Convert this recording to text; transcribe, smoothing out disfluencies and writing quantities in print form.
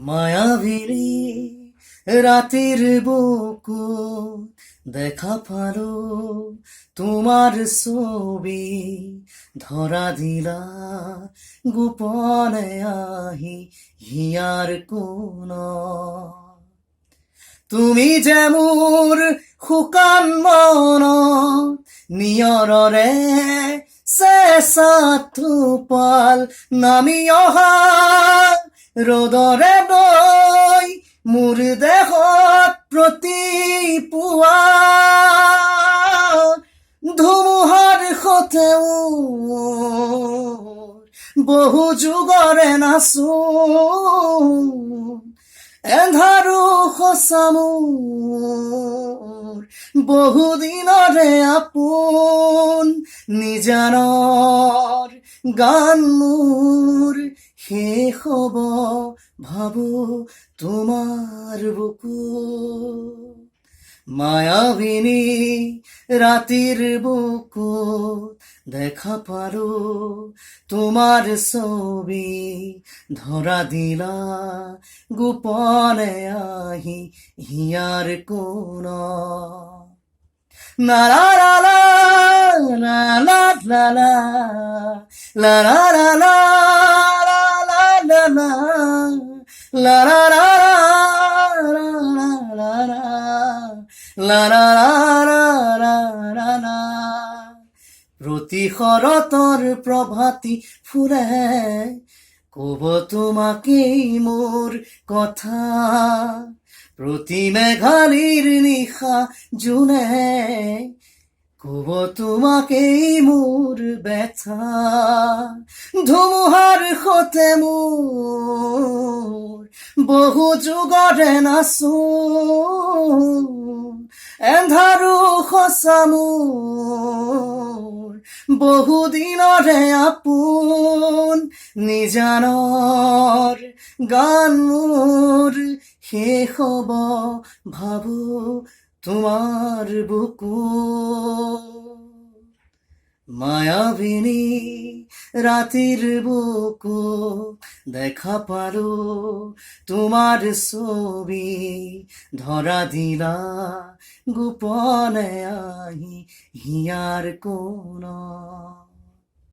মায়াবিনী রাতের বুকু দেখা পালো তোমার ছবি ধরা দিলা গোপনে আহি হিয়ার কোন তুমি যে মোর শুকান মন নিয়ৰৰে চেঁচা টোপাল নামি অহা ৰ'দৰে নৈ মোৰ দেহত প্ৰতিপুৱা ধুমুহাৰ সতেও বহু যুগৰে নাচো এন্ধাৰো সঁচা মোৰ বহুদিনৰে আপোন নিজানৰ গান মোৰ শেষ হ'ব ভাবো তোমাৰ বুকু মায়াবিনী রাতের বুকু দেখা পালো তোমার ছবি ধরা দিলা গোপনে আহি হিয়ার কোন না লা লা লা লা লা লা লা লা লা লা লা লা লা লা লা লা লা লা প্রতি শৰতৰ প্ৰভাতী ফুলে কব তোমাকেই মোৰ কথা প্ৰতি মেঘালীৰ নিশা জোনে কব তোমাকেই মোৰ ব্যথা ধুমুহাৰ সতে মোৰ বহু যুগৰে নাচো এন্ধাৰো সঁচা মোৰ বহুদিনৰে আপোন নিজানৰ গান মোৰ শেষ হ'ব ভাবো তোমাৰ বুকু মায়াবিনী ৰাতেৰ বুকু দেখা পালো তোমাৰ ছবি ধৰা দিলা গোপনে আহি হিয়াৰ কোন